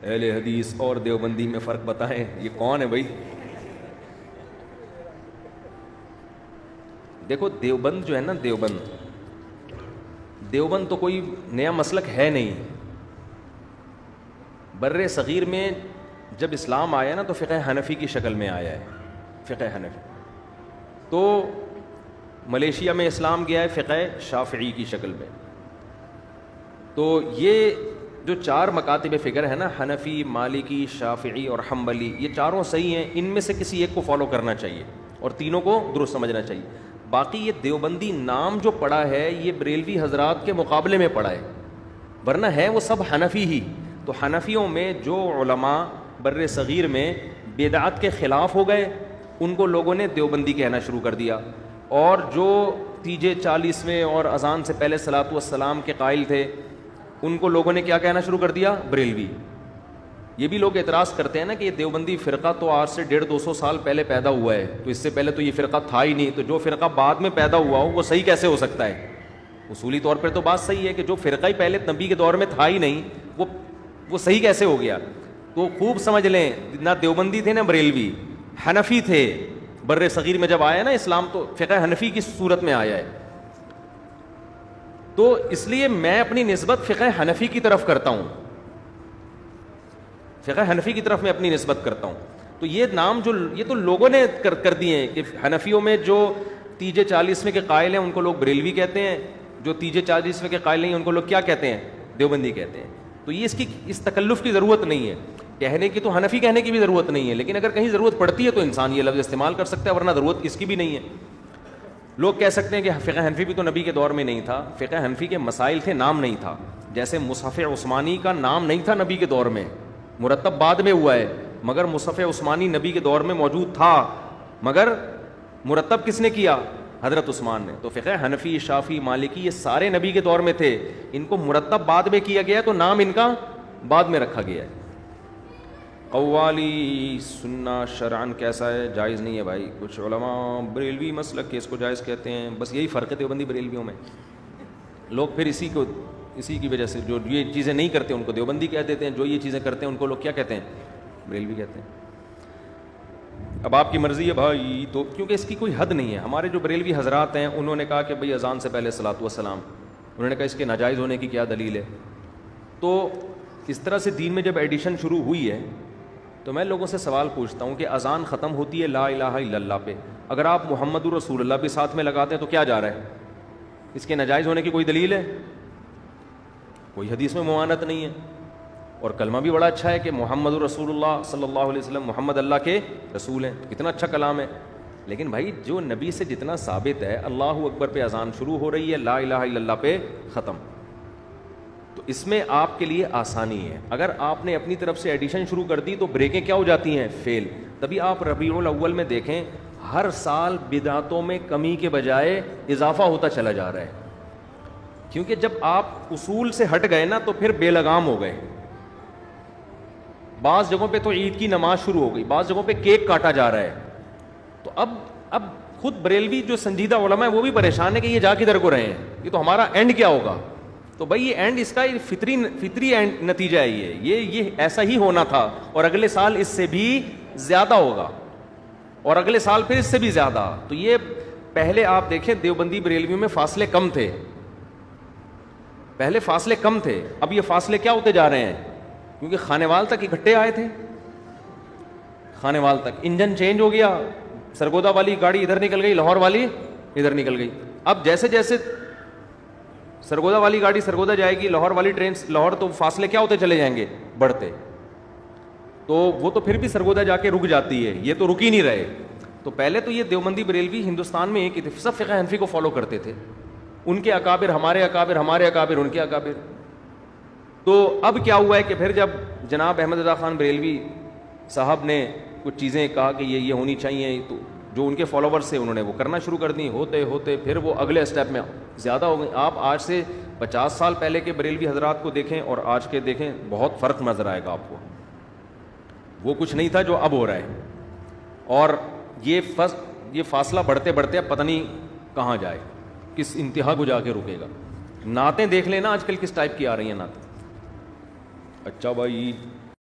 اہل حدیث اور دیوبندی میں فرق بتائیں. یہ کون ہے بھائی؟ دیکھو دیوبند جو ہے نا، دیوبند تو کوئی نیا مسلک ہے نہیں. بر صغیر میں جب اسلام آیا نا تو فقہ حنفی کی شکل میں آیا ہے. فقہ حنفی تو ملیشیا میں اسلام گیا ہے فقہ شافعی کی شکل میں. تو یہ جو چار مکاتب فکر ہے نا، حنفی، مالکی، شافعی اور حنبلی، یہ چاروں صحیح ہیں. ان میں سے کسی ایک کو فالو کرنا چاہیے اور تینوں کو درست سمجھنا چاہیے. باقی یہ دیوبندی نام جو پڑا ہے یہ بریلوی حضرات کے مقابلے میں پڑا ہے، ورنہ ہے وہ سب حنفی ہی. تو حنفیوں میں جو علماء بر صغیر میں بدعت کے خلاف ہو گئے ان کو لوگوں نے دیوبندی کہنا شروع کر دیا، اور جو تیجے 40ویں اور اذان سے پہلے صلاۃ والسلام کے قائل تھے ان کو لوگوں نے کیا کہنا شروع کر دیا؟ بریلوی. یہ بھی لوگ اعتراض کرتے ہیں نا کہ یہ دیوبندی فرقہ تو آج سے 150-200 سال پہلے پیدا ہوا ہے، تو اس سے پہلے تو یہ فرقہ تھا ہی نہیں، تو جو فرقہ بعد میں پیدا ہوا ہو وہ صحیح کیسے ہو سکتا ہے؟ اصولی طور پر تو بات صحیح ہے کہ جو فرقہ ہی پہلے نبی کے دور میں تھا ہی نہیں وہ صحیح کیسے ہو گیا؟ تو خوب سمجھ لیں، نہ دیوبندی تھے نہ بریلوی، حنفی تھے. بر صغیر میں جب آیا نا اسلام تو فقہ حنفی کی صورت میں آیا ہے. تو اس لیے میں اپنی نسبت فقہ حنفی کی طرف کرتا ہوں، فقہ حنفی کی طرف میں اپنی نسبت کرتا ہوں. تو یہ نام جو یہ تو لوگوں نے کر دیے ہیں کہ حنفیوں میں جو تیجے 40ویں کے قائل ہیں ان کو لوگ بریلوی کہتے ہیں، جو تیجے 40ویں کے قائل نہیں ان کو لوگ کیا کہتے ہیں؟ دیوبندی کہتے ہیں. تو یہ اس تکلف کی ضرورت نہیں ہے کہنے کی، تو حنفی کہنے کی بھی ضرورت نہیں ہے، لیکن اگر کہیں ضرورت پڑتی ہے تو انسان یہ لفظ استعمال کر سکتا ہے، ورنہ ضرورت اس کی بھی نہیں ہے. لوگ کہہ سکتے ہیں کہ فقہ حنفی بھی تو نبی کے دور میں نہیں تھا. فقہ حنفی کے مسائل تھے، نام نہیں تھا. جیسے مصحف عثمانی کا نام نہیں تھا نبی کے دور میں، مرتب بعد میں ہوا ہے، مگر مصحف عثمانی نبی کے دور میں موجود تھا، مگر مرتب کس نے کیا؟ حضرت عثمان نے. تو فقہ حنفی، شافعی، مالکی یہ سارے نبی کے دور میں تھے، ان کو مرتب بعد میں کیا گیا تو نام ان کا بعد میں رکھا گیا ہے. قوالی سننا شرعن کیسا ہے؟ جائز نہیں ہے بھائی. کچھ علماء بریلوی مسلک کے اس کو جائز کہتے ہیں، بس یہی فرق ہے دیوبندی بریلویوں میں. لوگ پھر اسی کی وجہ سے جو یہ چیزیں نہیں کرتے ان کو دیوبندی کہہ دیتے ہیں، جو یہ چیزیں کرتے ہیں ان کو لوگ کیا کہتے ہیں؟ بریلوی کہتے ہیں. اب آپ کی مرضی ہے بھائی، تو کیونکہ اس کی کوئی حد نہیں ہے. ہمارے جو بریلوی حضرات ہیں انہوں نے کہا کہ بھائی اذان سے پہلے صلاۃ والسلام، انہوں نے کہا اس کے ناجائز ہونے کی کیا دلیل ہے؟ تو اس طرح سے دین میں جب ایڈیشن شروع ہوئی ہے تو میں لوگوں سے سوال پوچھتا ہوں کہ اذان ختم ہوتی ہے لا الہ الا اللہ پہ، اگر آپ محمد الرسول اللہ بھی ساتھ میں لگاتے ہیں تو کیا جا رہا ہے؟ اس کے ناجائز ہونے کی کوئی دلیل ہے؟ کوئی حدیث میں ممانعت نہیں ہے. اور کلمہ بھی بڑا اچھا ہے کہ محمد الرسول اللہ صلی اللہ علیہ وسلم، محمد اللہ کے رسول ہیں، کتنا اچھا کلام ہے. لیکن بھائی جو نبی سے جتنا ثابت ہے، اللہ اکبر پہ اذان شروع ہو رہی ہے، لا الہ الا اللہ پہ ختم. تو اس میں آپ کے لیے آسانی ہے. اگر آپ نے اپنی طرف سے ایڈیشن شروع کر دی تو بریکیں کیا ہو جاتی ہیں؟ فیل. تبھی آپ ربیع الاول میں دیکھیں ہر سال بدعتوں میں کمی کے بجائے اضافہ ہوتا چلا جا رہا ہے، کیونکہ جب آپ اصول سے ہٹ گئے نا تو پھر بے لگام ہو گئے. بعض جگہوں پہ تو عید کی نماز شروع ہو گئی، بعض جگہوں پہ کیک کاٹا جا رہا ہے. تو اب خود بریلوی جو سنجیدہ علماء ہیں وہ بھی پریشان ہے کہ یہ جا کدھر کو رہے ہیں، یہ تو ہمارا اینڈ کیا ہوگا؟ تو بھائی یہ اینڈ اس کا فطری اینڈ نتیجہ ہے، یہ ایسا ہی ہونا تھا، اور اگلے سال اس سے بھی زیادہ ہوگا، اور اگلے سال پھر اس سے بھی زیادہ. تو یہ پہلے آپ دیکھیں دیوبندی بریلویوں میں فاصلے کم تھے، پہلے فاصلے کم تھے، اب یہ فاصلے کیا ہوتے جا رہے ہیں؟ کیونکہ خانیوال تک اکٹھے آئے تھے، خانیوال تک انجن چینج ہو گیا، سرگودا والی گاڑی ادھر نکل گئی، لاہور والی ادھر نکل گئی. اب جیسے جیسے سرگودا والی گاڑی سرگودا جائے گی، لاہور والی ٹرین لاہور، تو فاصلے کیا ہوتے چلے جائیں گے؟ بڑھتے. تو وہ تو پھر بھی سرگودا جا کے رک جاتی ہے، یہ تو رک ہی نہیں رہے. تو پہلے تو یہ دیوبندی بریلوی ہندوستان میں ایک سب فقہ حنفی کو فالو کرتے تھے، ان کے اکابر ہمارے اکابر، ہمارے اکابر ان کے اکابر. تو اب کیا ہوا ہے کہ پھر جب جناب احمد رضا خان بریلوی صاحب نے کچھ چیزیں کہا کہ یہ ہونی چاہیے، تو جو ان کے فالوورز تھے انہوں نے وہ کرنا شروع کر دی. ہوتے ہوتے پھر وہ اگلے اسٹیپ میں زیادہ ہو گئی. آپ آج سے 50 سال پہلے کے بریلوی حضرات کو دیکھیں اور آج کے دیکھیں، بہت فرق نظر آئے گا آپ کو. وہ کچھ نہیں تھا جو اب ہو رہا ہے، اور یہ فاصلہ بڑھتے بڑھتے اب پتہ نہیں کہاں جائے، کس انتہا کو جا کے رکے گا. نعتیں دیکھ لینا آج کل کس ٹائپ کی آ رہی ہیں نعتیں. اچھا بھائی